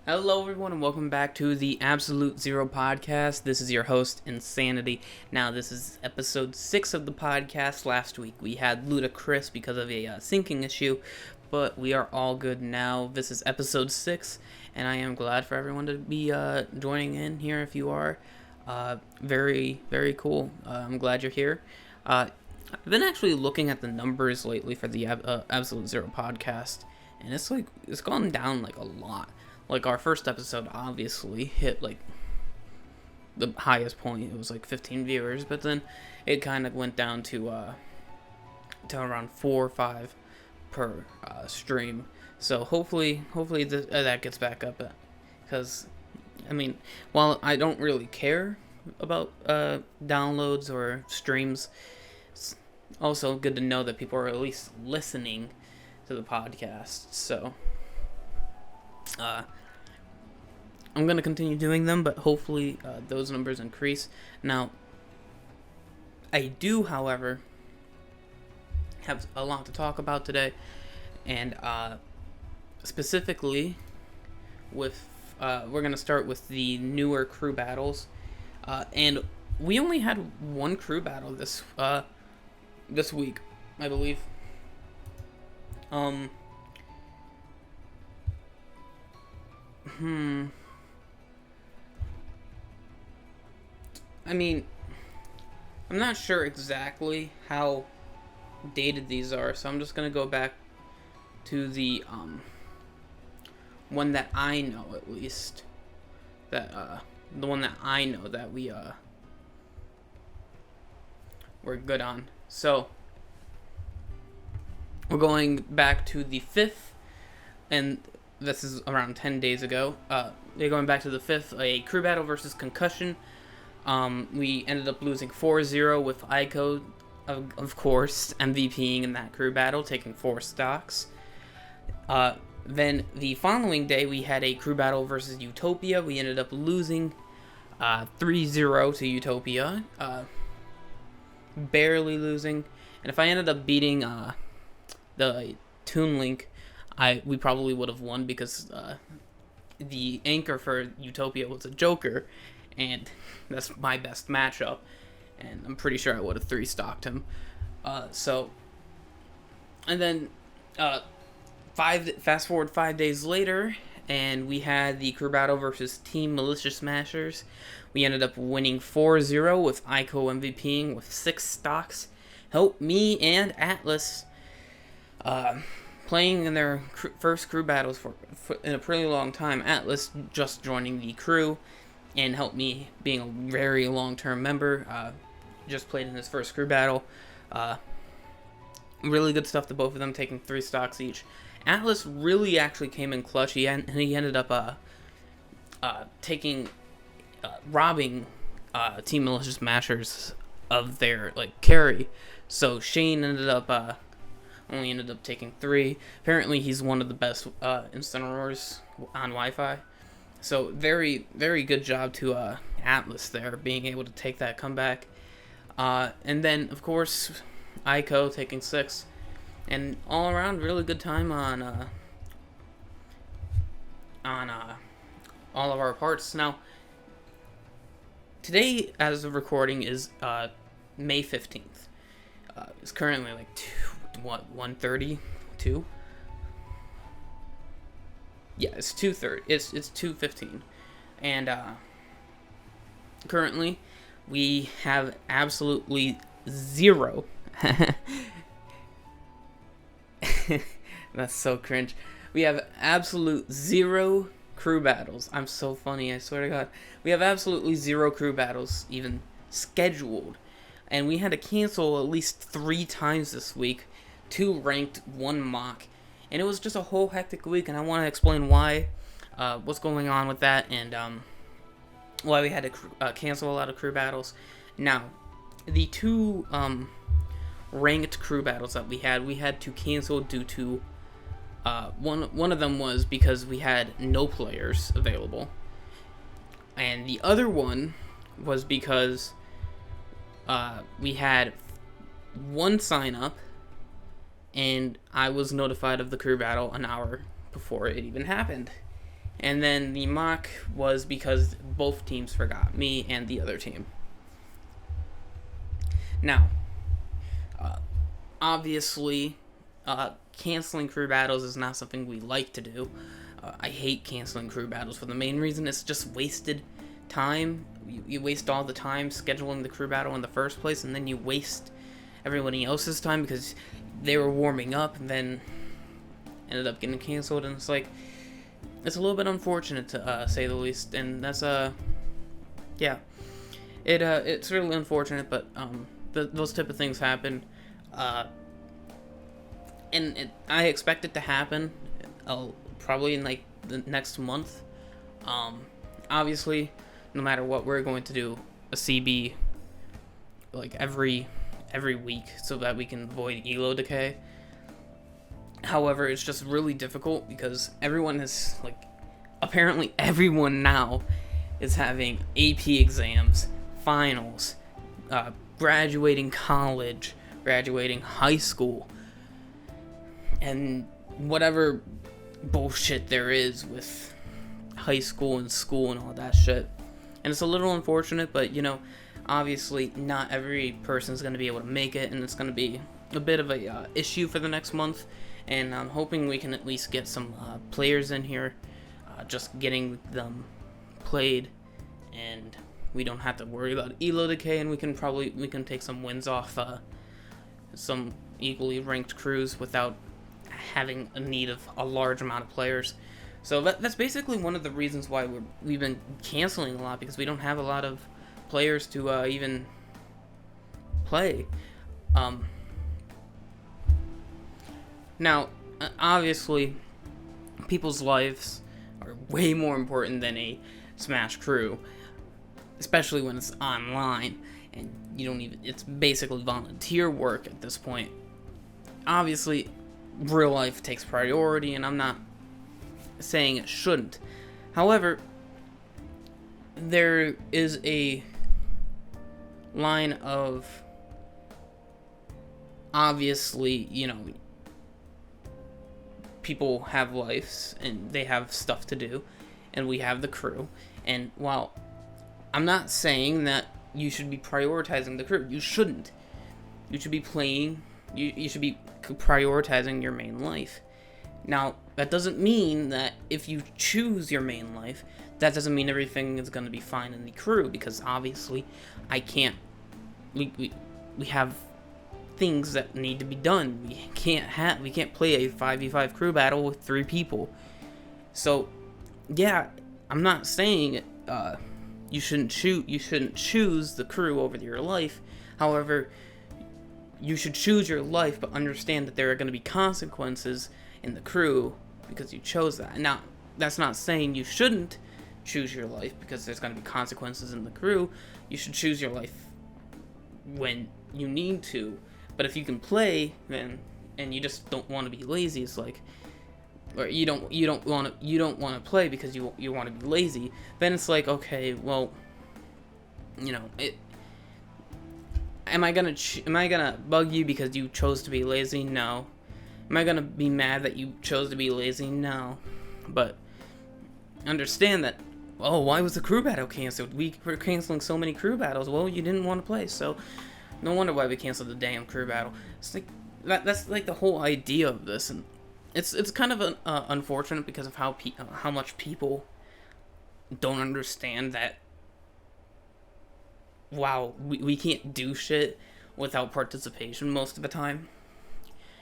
Hello, everyone, and welcome back to the Absolute Zero podcast. This is your host, Insanity. Now, this is episode 6 of the podcast. Last week, we had Ludacris because of a syncing issue, but we are all good now. This is episode 6, and I am glad for everyone to be joining in here if you are. Very, very cool. I'm glad you're here. I've been actually looking at the numbers lately for the Absolute Zero podcast, and it's gone down like a lot. Like, our first episode obviously hit, like, the highest point. It was, like, 15 viewers. But then it kind of went down to around 4 or 5 per stream. So, hopefully that gets back up. Because, I mean, while I don't really care about downloads or streams, it's also good to know that people are at least listening to the podcast. So I'm going to continue doing them, but hopefully those numbers increase. Now, I do, however, have a lot to talk about today, and specifically with, we're going to start with the newer crew battles, and we only had one crew battle this week, I believe. I mean, I'm not sure exactly how dated these are, so I'm just gonna go back to the one that I know, at least, that the one that I know that we're good on. So we're going back to the 5th, and this is around 10 days ago. They're going back to the 5th, a crew battle versus Concussion. We ended up losing 4-0 with Ico, of course, MVPing in that crew battle, taking 4 stocks. Then the following day, we had a crew battle versus Utopia. We ended up losing 3-0 to Utopia, barely losing. And if I ended up beating the Toon Link, we probably would have won because the anchor for Utopia was a Joker, and that's my best matchup, and I'm pretty sure I would have 3-stocked him. And then fast forward 5 days later, and we had the crew battle versus Team Militia Smashers. We ended up winning 4-0 with Ico MVPing with 6 stocks. Helped me and Atlas playing in their first crew battles for in a pretty long time. Atlas just joining the crew, and helped me being a very long-term member. Just played in his first crew battle. Really good stuff to both of them, taking 3 stocks each. Atlas really actually came in clutch. He ended up robbing Team Militia Smashers of their carry. So Shane only ended up taking 3. Apparently he's one of the best incinerators on Wi-Fi. So very, very good job to Atlas there, being able to take that comeback. And then, of course, Ico taking 6. And all around, really good time on all of our parts. Now, today, as of recording, is May 15th. It's currently 1:32? Yeah, it's 2:30. It's 2:15, and currently we have absolutely 0. That's so cringe. We have absolute 0 crew battles. I'm so funny, I swear to God. We have absolutely 0 crew battles even scheduled, and we had to cancel at least 3 times this week. 2 ranked, 1 mock. And it was just a whole hectic week, and I want to explain why, what's going on with that, and why we had to cancel a lot of crew battles. Now, the 2 ranked crew battles that we had to cancel due to one of them was because we had no players available, and the other one was because we had 1 sign up, and I was notified of the crew battle an hour before it even happened. And then the mock was because both teams forgot, me and the other team. Now, obviously, canceling crew battles is not something we like to do. I hate canceling crew battles for the main reason it's just wasted time. You waste all the time scheduling the crew battle in the first place, and then you waste everybody else's time because they were warming up and then ended up getting canceled. And it's like, it's a little bit unfortunate to say the least. And that's yeah, it's really unfortunate, but those type of things happen. And I expect it to happen probably in like the next month. Obviously, no matter what, we're going to do a CB like every week so that we can avoid elo decay. However, it's just really difficult because everyone is like, apparently everyone now is having AP exams, finals, graduating college, graduating high school, and whatever bullshit there is with high school and school and all that shit. And it's a little unfortunate, but obviously not every person's going to be able to make it, and it's going to be a bit of a issue for the next month. And I'm hoping we can at least get some players in here, just getting them played, and we don't have to worry about elo decay, and we can take some wins off some equally ranked crews without having a need of a large amount of players. So that's basically one of the reasons why we've been canceling a lot, because we don't have a lot of players to even play. Now, obviously, people's lives are way more important than a Smash crew, especially when it's online, and it's basically volunteer work at this point. Obviously, real life takes priority, and I'm not saying it shouldn't. However, there is a line of, obviously, people have lives and they have stuff to do, and we have the crew. And while I'm not saying that you should be prioritizing the crew, you shouldn't. You should be playing, you should be prioritizing your main life. Now, that doesn't mean that if you choose your main life, that doesn't mean everything is going to be fine in the crew, because obviously we have things that need to be done. We can't play a 5v5 crew battle with 3 people. So, yeah, I'm not saying you shouldn't choose the crew over your life. However, you should choose your life, but understand that there are going to be consequences in the crew because you chose that. Now, that's not saying you shouldn't choose your life because there's going to be consequences in the crew. You should choose your life when you need to. But if you can play, then, and you just don't want to be lazy, it's like, or you don't want to play because you want to be lazy, then it's like, okay, well, am I gonna bug you because you chose to be lazy? No. Am I gonna be mad that you chose to be lazy? No. But understand that, oh, why was the crew battle canceled? We were canceling so many crew battles. Well, you didn't want to play, so no wonder why we canceled the damn crew battle. It's like that's like the whole idea of this, and it's kind of unfortunate because of how much people don't understand that. Wow, we can't do shit without participation most of the time.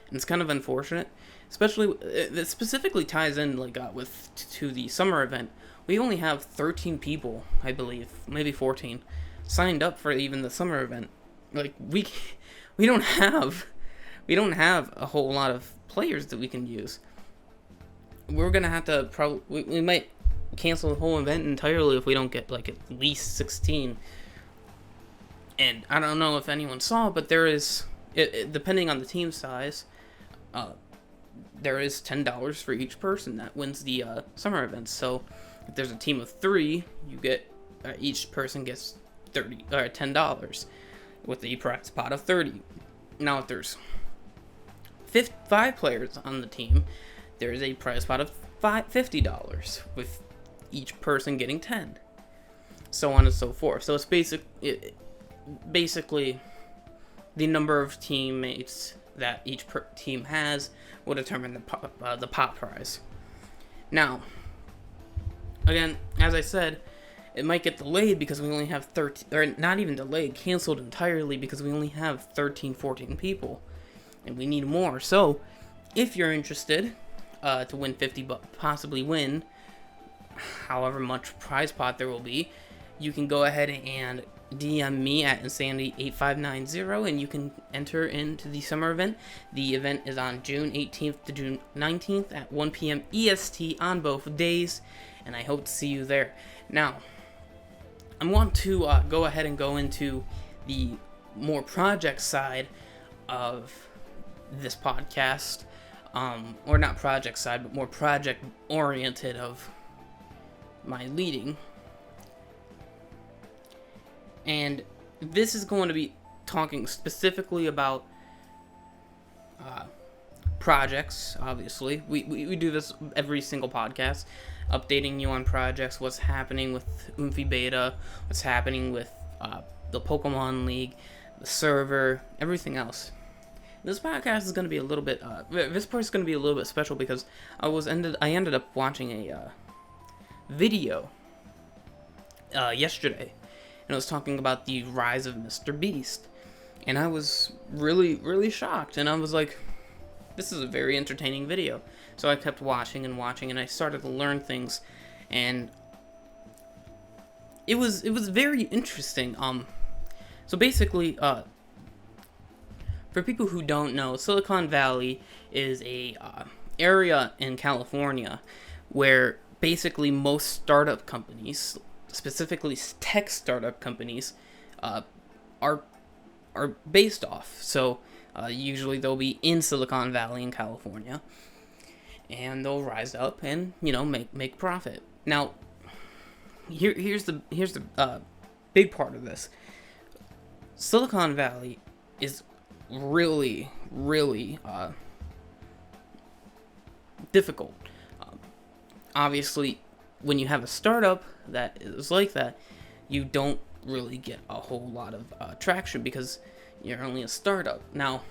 And it's kind of unfortunate, especially it specifically ties in to the summer event. We only have 13 people, I believe, maybe 14, signed up for even the summer event. Like we don't have a whole lot of players that we can use. We're gonna have to we might cancel the whole event entirely if we don't get like at least 16. And I don't know if anyone saw, but there is, depending on the team size, there is $10 for each person that wins the summer events. So if there's a team of 3, you get each person gets $10 with a prize pot of 30. Now if there's 5 players on the team, there is a prize pot of $50 with each person getting 10. So on and so forth. So it's basically the number of teammates that each team has will determine the pot prize. Now, again, as I said, it might get delayed because we only have 13, or not even delayed, canceled entirely because we only have 13, 14 people, and we need more. So, if you're interested to win 50 bucks, possibly win however much prize pot there will be, you can go ahead and DM me at Insanity8590 and you can enter into the summer event. The event is on June 18th to June 19th at 1 p.m. EST on both days, and I hope to see you there. Now, I want to go ahead and go into the more project side of this podcast, or not project side, but more project oriented of my leading. And this is going to be talking specifically about projects, obviously. We do this every single podcast, updating you on projects, what's happening with Oomphy Beta, what's happening with the Pokemon League, the server, everything else. This podcast is going to be a little bit, this part is going to be a little bit special because I ended up watching a video yesterday, and it was talking about the rise of Mr. Beast, and I was really, really shocked, and I was like, this is a very entertaining video. So I kept watching, and I started to learn things, and it was very interesting. So basically, for people who don't know, Silicon Valley is a area in California where basically most startup companies, specifically tech startup companies, are based off. So usually they'll be in Silicon Valley in California, and they'll rise up and make profit. Now, here's the big part of this. Silicon Valley is really, really difficult. Obviously, when you have a startup that is like that, you don't really get a whole lot of traction because you're only a startup. Now,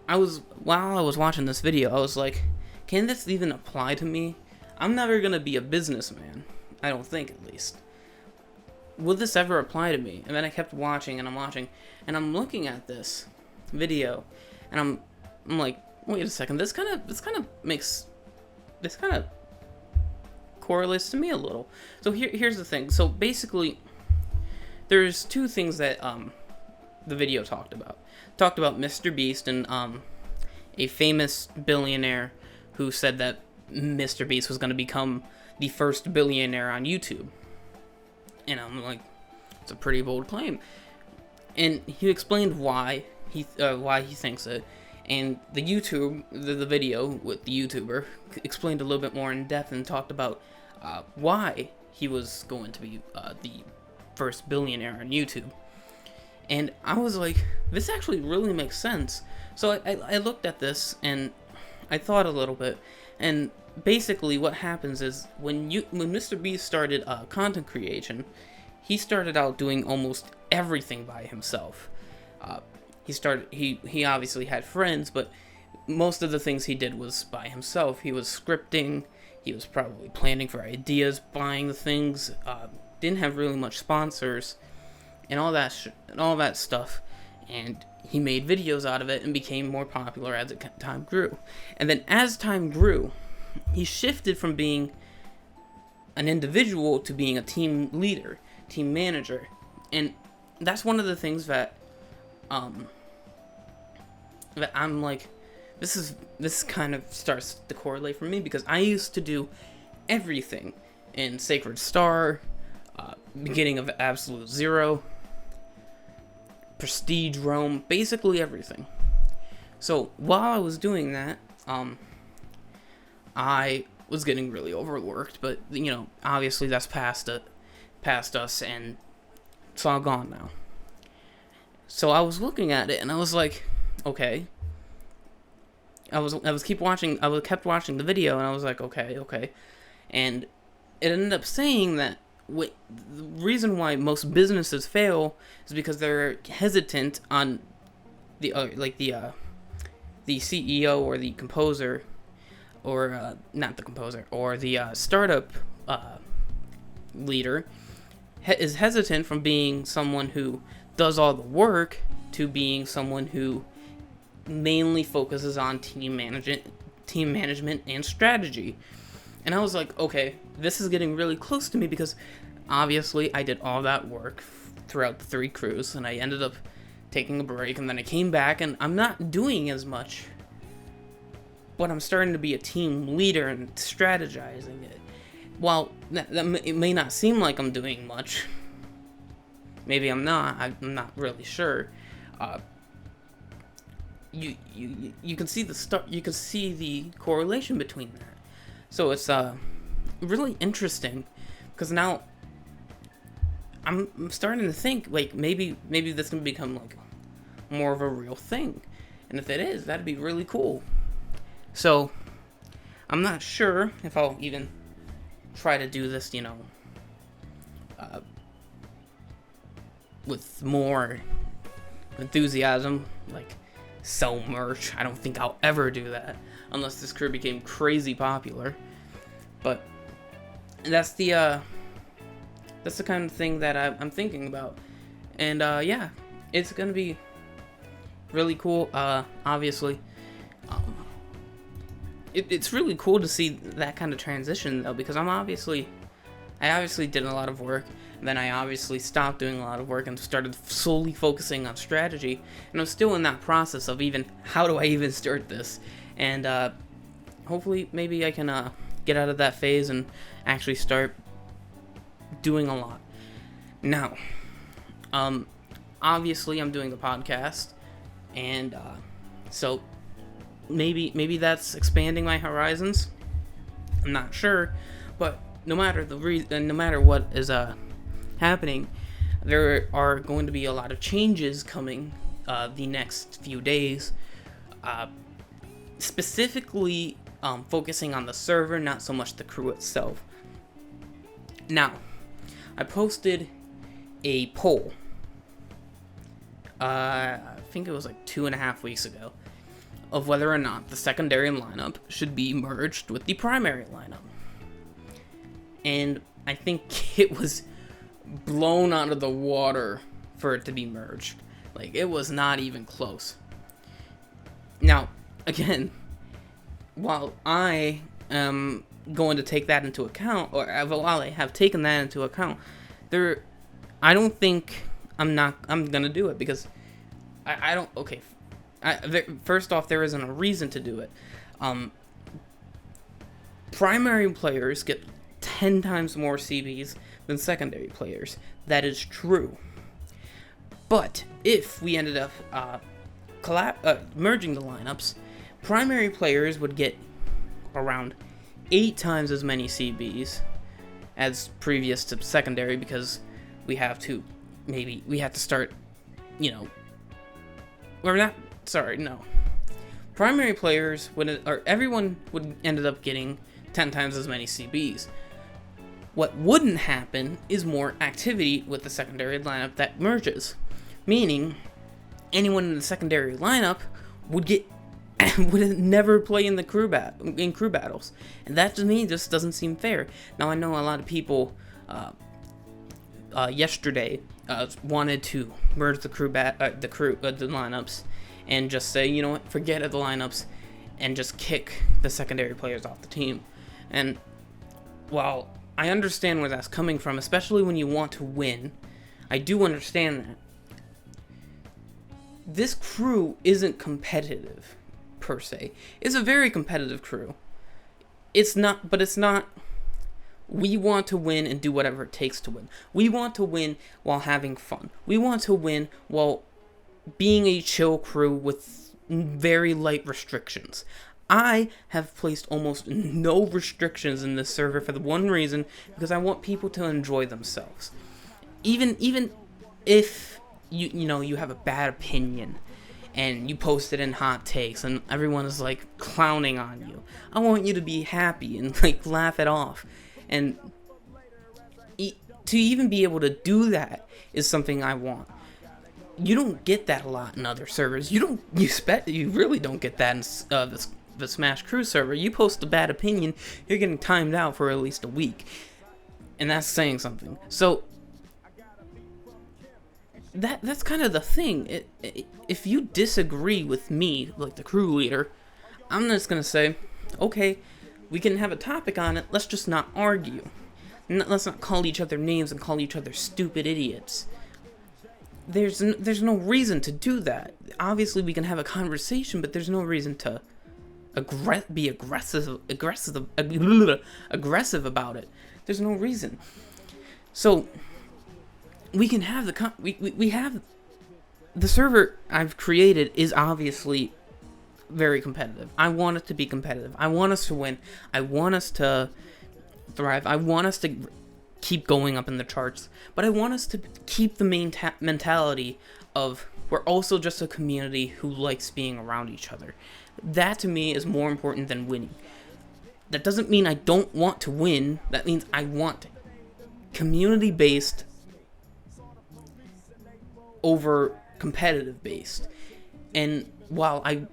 while I was watching this video, I was like, can this even apply to me? I'm never gonna be a businessman. I don't think, at least. Will this ever apply to me? And then I kept watching, and I'm looking at this video, and I'm like, wait a second, this kind of correlates to me a little. So here's the thing. So basically, there's two things that the video talked about. Talked about Mr. Beast and a famous billionaire who said that Mr. Beast was going to become the first billionaire on YouTube. And I'm like, it's a pretty bold claim. And he explained why he thinks it. And the video with the YouTuber explained a little bit more in depth and talked about why he was going to be the first billionaire on YouTube. And I was like, this actually really makes sense. So I looked at this and I thought a little bit. And basically what happens is when Mr. Beast started content creation, he started out doing almost everything by himself. He obviously had friends, but most of the things he did was by himself. He was scripting, he was probably planning for ideas, buying the things, didn't have really much sponsors, and all that stuff. And he made videos out of it and became more popular as time grew. And then as time grew, he shifted from being an individual to being a team leader, team manager. And that's one of the things that I'm like, this kind of starts to correlate for me, because I used to do everything in Sacred Star, beginning of Absolute Zero, Prestige Rome, basically everything. So while I was doing that, I was getting really overworked, but obviously that's past us, and it's all gone now. So I was looking at it and I was like, okay. I kept watching the video and I was like, okay. And it ended up saying that the reason why most businesses fail is because they're hesitant on the CEO or the composer, or not the composer, or the startup leader is hesitant from being someone who does all the work to being someone who mainly focuses on team management and strategy. And I was like, okay, this is getting really close to me, because obviously I did all that work throughout the 3 crews, and I ended up taking a break, and then I came back, and I'm not doing as much, but I'm starting to be a team leader and strategizing it. While it may not seem like I'm doing much, maybe I'm not. I'm not really sure. You can see you can see the correlation between that. So it's really interesting, because now I'm starting to think, like, maybe this can become like more of a real thing, and if it is, that'd be really cool. So I'm not sure if I'll even try to do this, with more enthusiasm, like sell merch. I don't think I'll ever do that unless this crew became crazy popular. But that's the kind of thing that I'm thinking about. And yeah, it's gonna be really cool. Obviously, it's really cool to see that kind of transition, though, because I obviously did a lot of work, and then I obviously stopped doing a lot of work and started solely focusing on strategy. And I'm still in that process of how do I even start this? And hopefully, maybe I can get out of that phase and actually start doing a lot. Now, obviously, I'm doing the podcast, and so maybe that's expanding my horizons. I'm not sure, but no matter no matter what is happening, there are going to be a lot of changes coming the next few days. Specifically, focusing on the server, not so much the crew itself. Now, I posted a poll. I think it was like 2.5 weeks ago, of whether or not the secondary lineup should be merged with the primary lineup. And I think it was blown out of the water for it to be merged. Like, it was not even close. Now, again, while I am going to take that into account, or while I have taken that into account, I don't think I'm gonna do it, because I don't. Okay, first off, there isn't a reason to do it. Primary players get 10 times more CBs than secondary players. That is true. But if we ended up merging the lineups, primary players would get around 8 times as many CBs as previous to secondary, because we have to start, primary players everyone would ended up getting 10 times as many CBs. What wouldn't happen is more activity with the secondary lineup that merges, meaning anyone in the secondary lineup would never play in the crew battles, and that to me just doesn't seem fair. Now, I know a lot of people yesterday wanted to merge the lineups and just say, you know what, forget the lineups and just kick the secondary players off the team. And while I understand where that's coming from, especially when you want to win, I do understand that. This crew isn't competitive, per se. It's a very competitive crew. It's not, we want to win and do whatever it takes to win. We want to win while having fun. We want to win while being a chill crew with very light restrictions. I have placed almost no restrictions in this server for the one reason, because I want people to enjoy themselves. Even if you have a bad opinion and you post it in hot takes, and everyone is like clowning on you. I want you to be happy and like laugh it off, and to even be able to do that is something I want. You don't get that a lot in other servers. You really don't get that in the Smash Crew server. You post a bad opinion, you're getting timed out for at least a week, and that's saying something. So that's kind of the thing. If you disagree with me, like the crew leader, I'm just gonna say, okay, we can have a topic on it. Let's just not argue. Let's not call each other names and call each other stupid idiots. There's no reason to do that. Obviously, we can have a conversation, but there's no reason to be aggressive about it. There's no reason. So we can have we have the server I've created is obviously very competitive. I want it to be competitive. I want us to win. I want us to thrive. I want us to keep going up in the charts, but I want us to keep the mentality of we're also just a community who likes being around each other. That to me is more important than winning. That doesn't mean I don't want to win. That means I want community-based over competitive-based. And while I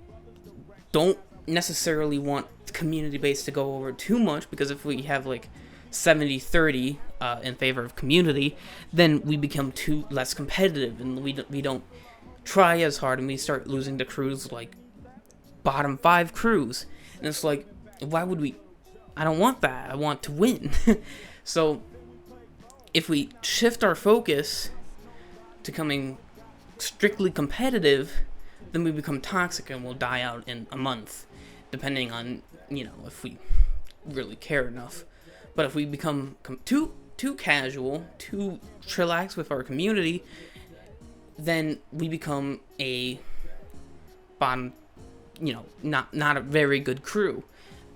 don't necessarily want community-based to go over too much, because if we have like 70-30 in favor of community, then we become too less competitive, and we don't try as hard, and we start losing to crews like bottom 5 crews, and it's like, why would we? I don't want that. I want to win. So if we shift our focus to becoming strictly competitive, then we become toxic and we'll die out in a month, depending on, if we really care enough. But if we become too casual, too chillax with our community, then we become a bottom, not a very good crew.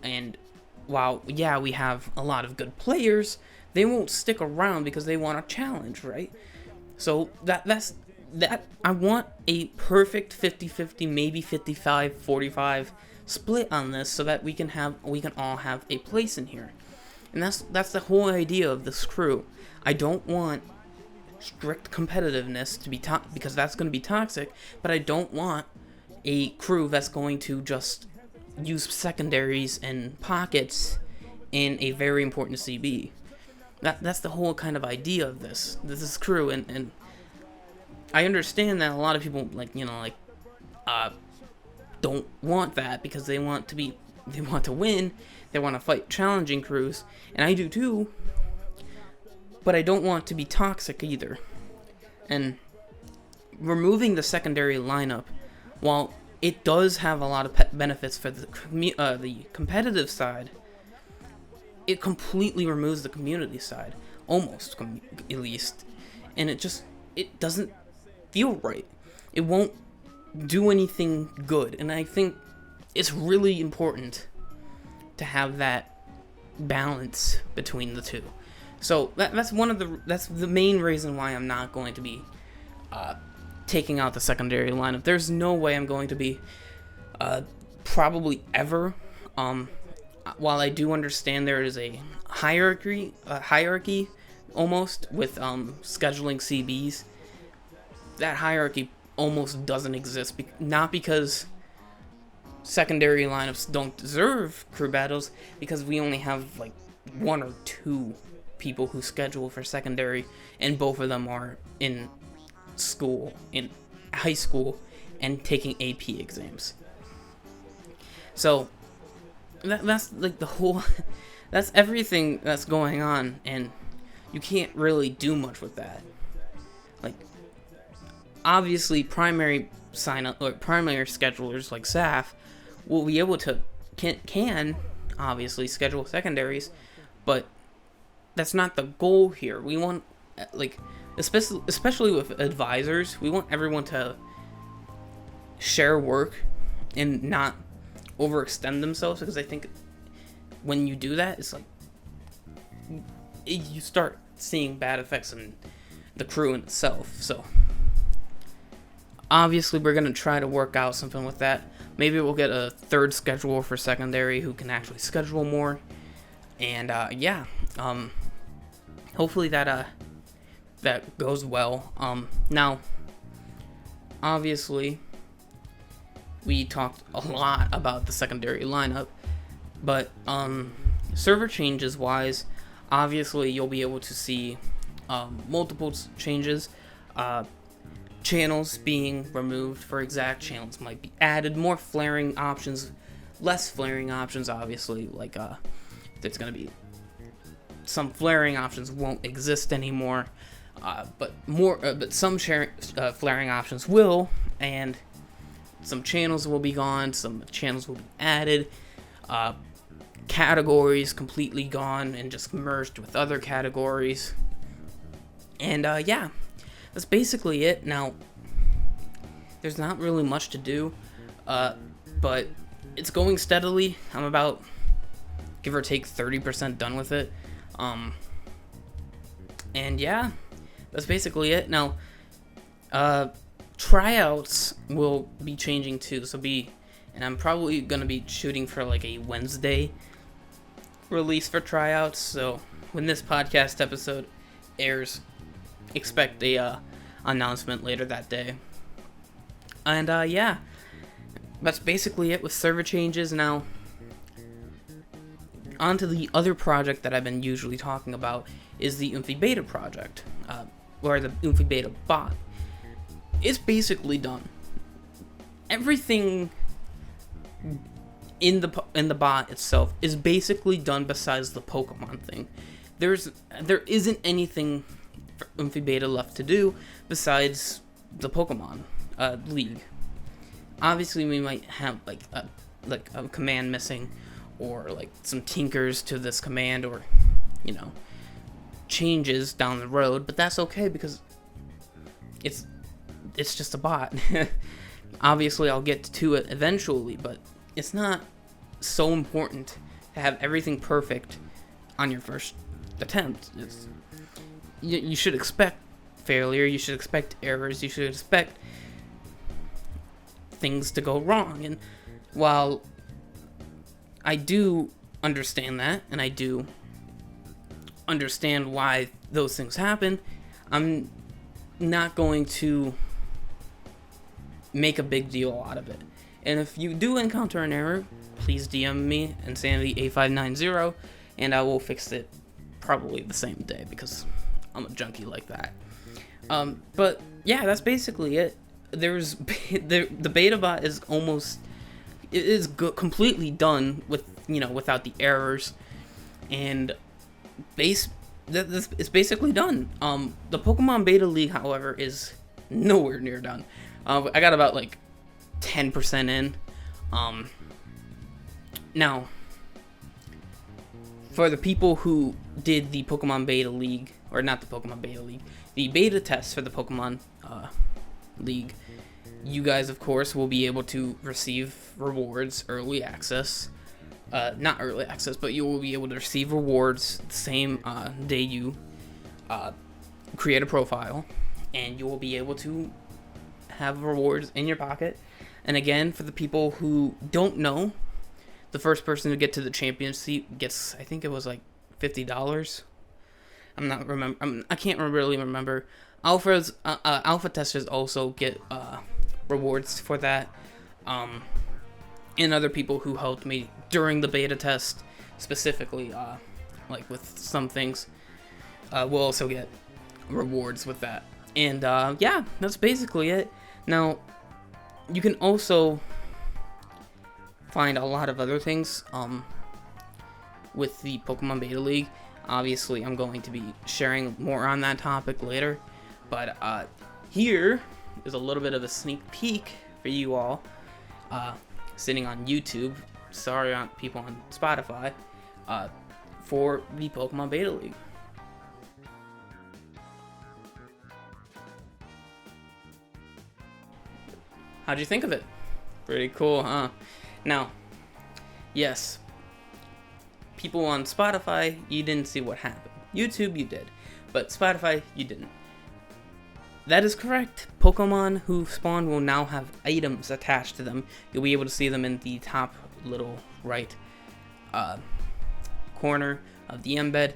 And while, we have a lot of good players, they won't stick around because they want a challenge, right? So that's I want a perfect 50-50, maybe 55-45 split on this, so that we can all have a place in here. And that's the whole idea of this crew. I don't want strict competitiveness to be because that's going to be toxic, but I don't want a crew that's going to just use secondaries and pockets in a very important CB. That's the whole kind of idea of this is crew, and I understand that a lot of people don't want that because they want to win, they want to fight challenging crews, and I do too, but I don't want to be toxic either. And removing the secondary lineup, while it does have a lot of benefits for the competitive side, it completely removes the community side, almost at least, and it doesn't feel right. It won't do anything good, and I think it's really important to have that balance between the two. So that's the main reason why I'm not going to be taking out the secondary lineup. There's no way I'm going to be probably ever. While I do understand there is a hierarchy almost with scheduling CBs, that hierarchy almost doesn't exist. Not because secondary lineups don't deserve crew battles, because we only have like 1 or 2 people who schedule for secondary, and both of them are in high school, and taking AP exams. So that's like the whole, that's everything that's going on, and you can't really do much with that. Like, obviously, primary schedulers like SAF will be able to can obviously schedule secondaries, but that's not the goal here. We want, like, especially with advisors, we want everyone to share work and not overextend themselves, because I think when you do that, it's like you start seeing bad effects in the crew in itself. So obviously we're going to try to work out something with that. Maybe we'll get a third scheduler for secondary who can actually schedule more. And hopefully that goes well. Now, obviously, we talked a lot about the secondary lineup, but server changes wise, obviously you'll be able to see multiple changes. Channels being removed for exact channels might be added, more flaring options, less flaring options, obviously, like there's going to be some flaring options won't exist anymore, but some flaring options will, and some channels will be gone, some channels will be added, categories completely gone and just merged with other categories, and that's basically it. Now, there's not really much to do, but it's going steadily. I'm about, give or take, 30% done with it. And yeah, that's basically it. Now, tryouts will be changing too. And I'm probably gonna be shooting for like a Wednesday release for tryouts. So when this podcast episode airs, expect a announcement later that day. And that's basically it with server changes. Now, on to the other project that I've been usually talking about is the Unfi Beta project, or the Unfi Beta bot. It's basically done. Everything in the bot itself is basically done besides the Pokemon thing. There isn't anything for Unfi Beta left to do besides the Pokemon League. Obviously, we might have like a command missing, or like some tinkers to this command, or changes down the road, but that's okay because it's just a bot. Obviously, I'll get to it eventually, but it's not so important to have everything perfect on your first attempt. You should expect failure, you should expect errors, you should expect things to go wrong. And while I do understand that, and I do understand why those things happen, I'm not going to make a big deal out of it. And if you do encounter an error, please DM me, Insanity8590, and I will fix it probably the same day because I'm a junkie like that. But yeah, that's basically it. There's the beta bot is completely done with without the errors, and it's basically done. The Pokemon Beta League, however, is nowhere near done. I got about like 10% in. Now, for the people who did the Pokemon Beta League, or not the Pokemon Beta League, the beta test for the Pokemon League, you guys, of course, will be able to receive rewards, early access. Not early access, but you will be able to receive rewards the same day you create a profile, and you will be able to have rewards in your pocket. And again, for the people who don't know, the first person to get to the championship gets, I think it was like $50. I can't really remember. Alpha testers also get rewards for that. And other people who helped me during the beta test, specifically, like with some things, will also get rewards with that. And yeah, that's basically it. Now, you can also find a lot of other things with the Pokemon Beta League. Obviously, I'm going to be sharing more on that topic later, but here is a little bit of a sneak peek for you all sitting on YouTube. Sorry, on people on Spotify, for the Pokemon Beta League. How'd you think of it? Pretty cool, huh? Now, yes, people on Spotify, you didn't see what happened. YouTube, you did, but Spotify, you didn't. That is correct. Pokemon who spawn will now have items attached to them. You'll be able to see them in the top little right corner of the embed.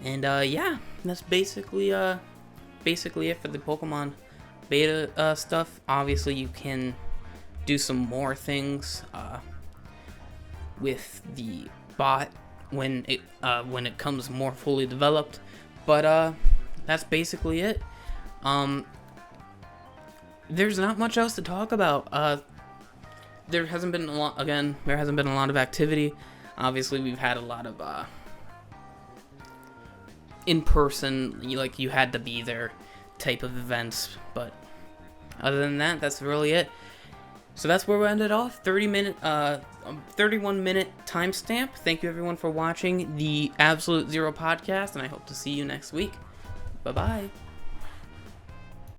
And yeah, that's basically it for the Pokemon beta stuff. Obviously, you can do some more things with the bot when it comes more fully developed. But that's basically it. There's not much else to talk about. There hasn't been a lot of activity. Obviously, we've had a lot of in-person, like you had to be there type of events, but other than that, that's really it. So that's where we ended off. 31-minute timestamp. Thank you everyone for watching the Absolute Zero podcast, and I hope to see you next week. Bye-bye.